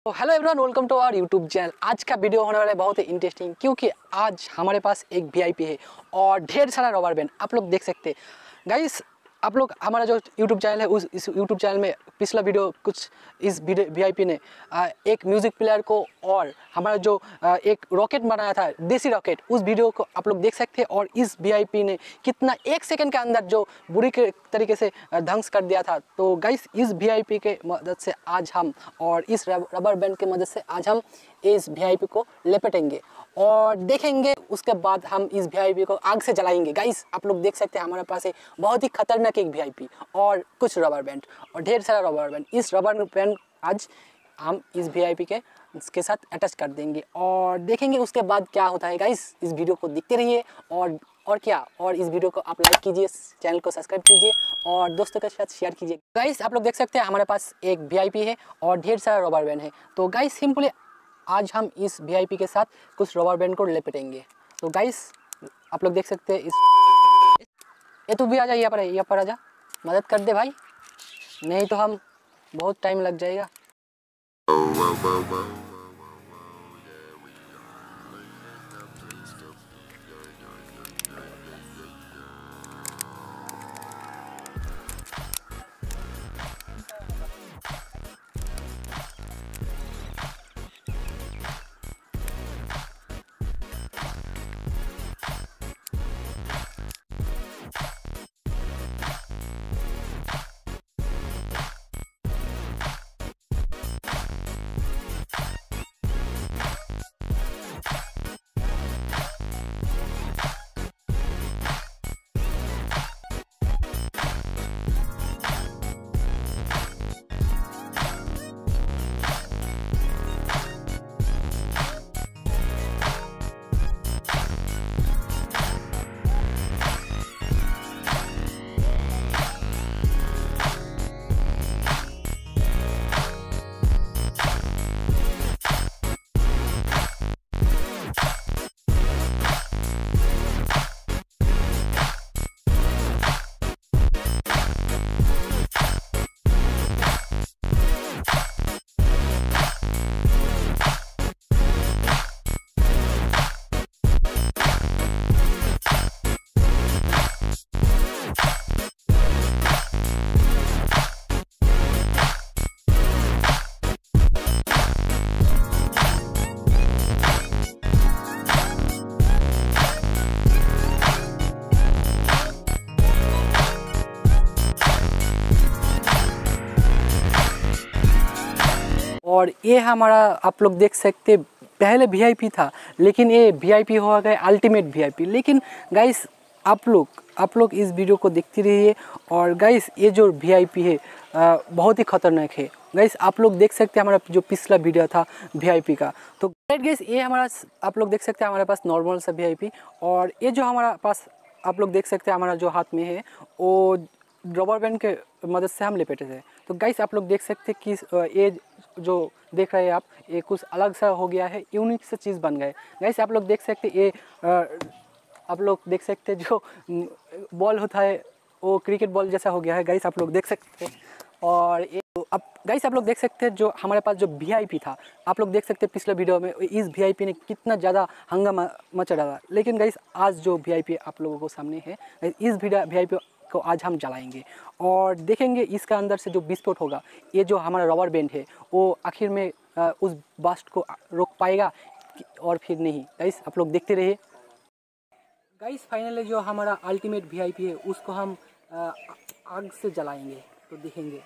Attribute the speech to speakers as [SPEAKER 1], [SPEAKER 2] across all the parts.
[SPEAKER 1] तो hello everyone, welcome to our YouTube channel. आज का वीडियो होने वाला है बहुत ही इंटरेस्टिंग, क्योंकि आज हमारे पास एक वीआईपी है और ढेर सारा रबर बैंड आप लोग देख सकते हैं। गाइस, आप लोग हमारा जो यूट्यूब चैनल है इस यूट्यूब चैनल में पिछला वीडियो कुछ इस वीआईपी ने एक म्यूज़िक प्लेयर को और हमारा जो एक रॉकेट बनाया था, देसी रॉकेट, उस वीडियो को आप लोग देख सकते हैं। और इस वीआईपी ने कितना एक सेकंड के अंदर जो बुरी के तरीके से ध्वंस कर दिया था। तो गाइस, इस वीआईपी के मदद से आज हम और इस रबर बैंड की मदद से आज हम इस वीआईपी को लपेटेंगे और देखेंगे। उसके बाद हम इस वीआईपी को आग से जलाएंगे। गाइस, आप लोग देख सकते हैं हमारे पास है बहुत ही खतरनाक एक वीआईपी और कुछ रबर बैंड और ढेर सारा रबर बैंड। इस रबर बैंड आज हम इस वीआईपी के साथ अटैच कर देंगे और देखेंगे उसके बाद क्या होता है। गाइस, इस वीडियो को देखते रहिए और क्या, और इस वीडियो को आप लाइक कीजिए, चैनल को सब्सक्राइब कीजिए और दोस्तों के साथ शेयर कीजिए। गाइस, आप लोग देख सकते हैं हमारे पास एक वीआईपी है और ढेर सारा रबर बैंड है। तो गाइस, सिंपली आज हम इस वीआईपी के साथ कुछ रबर बैंड को लपेटेंगे। तो गाइस, आप लोग देख सकते हैं ये तू भी आ जा, यहाँ पर आ जा, मदद कर दे भाई, नहीं तो हम बहुत टाइम लग जाएगा। और ये हमारा आप लोग देख सकते पहले वीआईपी था, लेकिन ये वीआईपी हो गया अल्टीमेट वीआईपी। लेकिन गाइस, आप लोग इस वीडियो को देखते रहिए। और गाइस, ये जो वीआईपी है बहुत ही खतरनाक है। गाइस, आप लोग देख सकते हैं हमारा जो पिछला वीडियो था वीआईपी का। तो गाइस, ये हमारा आप लोग देख सकते हैं हमारे पास नॉर्मल सा वीआईपी, और ये जो हमारा पास आप लोग देख सकते हैं हमारा जो हाथ में है वो रबर बैंड के मदद से हम लपेटे थे। तो गाइस, आप लोग देख सकते हैं कि ये जो देख रहे हैं आप, ये कुछ अलग सा हो गया है, यूनिक सा चीज़ बन गए। गाइस, आप लोग देख सकते हैं ये आप लोग देख सकते हैं जो बॉल होता है वो क्रिकेट बॉल जैसा हो गया है। गाइस, आप लोग देख सकते हैं। और ये अब गाइस, आप लोग देख सकते हैं जो हमारे पास जो वीआईपी था, आप लोग देख सकते हैं पिछले वीडियो में इस वीआईपी ने कितना ज़्यादा हंगामा मचा डाला। लेकिन गाइस, आज जो वीआईपी आप लोगों को सामने है, इस वीआईपी को आज हम जलाएंगे और देखेंगे इसका अंदर से जो विस्फोट होगा, ये जो हमारा रबर बैंड है वो आखिर में उस ब्लास्ट को रोक पाएगा और फिर नहीं। गाइस, आप लोग देखते रहिए। गाइस, फाइनली जो हमारा अल्टीमेट वीआईपी है उसको हम आग से जलाएंगे, तो देखेंगे।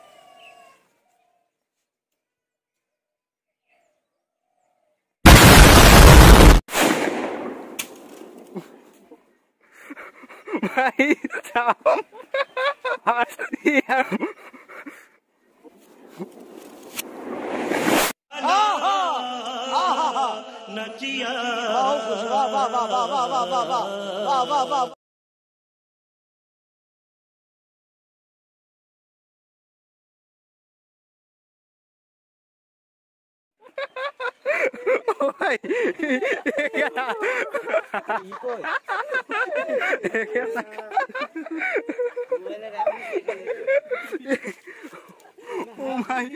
[SPEAKER 1] भाई साहब, नचिया भाई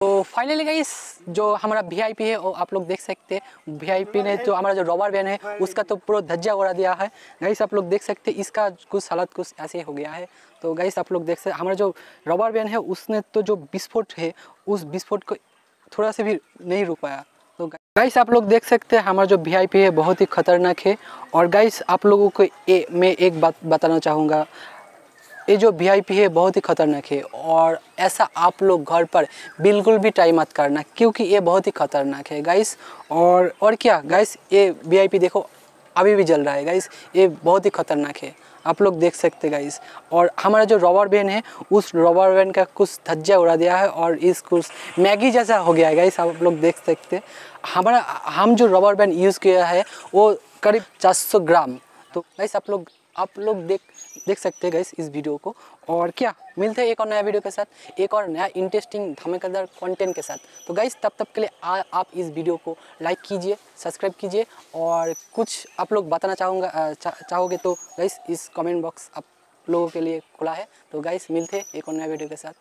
[SPEAKER 1] तो फाइनली गाइस जो हमारा वीआईपी है वो आप लोग देख सकते हैं। वीआईपी ने जो हमारा जो रबर बैंड है उसका तो पूरा धज्जा उड़ा दिया है गाइस। आप लोग देख सकते हैं इसका कुछ हालत कुछ ऐसे हो गया है। तो गाइस आप लोग देख सकते हमारा जो रबर बैंड है उसने तो जो विस्फोट है उस विस्फोट को थोड़ा से भी नहीं रुक पाया। तो गाइस आप लोग देख सकते हैं हमारा जो वीआईपी है बहुत ही खतरनाक है। और गाइस आप लोगों को मैं एक बात बताना चाहूँगा, ये जो वीआईपी है बहुत ही खतरनाक है और ऐसा आप लोग घर पर बिल्कुल भी ट्राई मत करना क्योंकि ये बहुत ही खतरनाक है गाइस। और क्या गाइस, ये वीआईपी देखो अभी भी जल रहा है गाइस, ये बहुत ही खतरनाक है। आप लोग देख सकते गाइस। और हमारा जो रबर बैंड है उस रबर बैंड का कुछ धज्जा उड़ा दिया है और इस कुछ मैगी जैसा हो गया है गाइस। आप लोग देख सकते हम जो रबर बैंड यूज़ किया है वो करीब 400 ग्राम। तो गाइस आप लोग देख सकते हैं गाइस इस वीडियो को। और क्या, मिलते हैं एक और नया वीडियो के साथ, एक और नया इंटरेस्टिंग धमाकेदार कंटेंट के साथ। तो गाइस तब के लिए आप इस वीडियो को लाइक कीजिए, सब्सक्राइब कीजिए और कुछ आप लोग बताना चाहोगे तो गाइस इस कमेंट बॉक्स आप लोगों के लिए खुला है। तो गाइस मिलते हैं एक और नया वीडियो के साथ।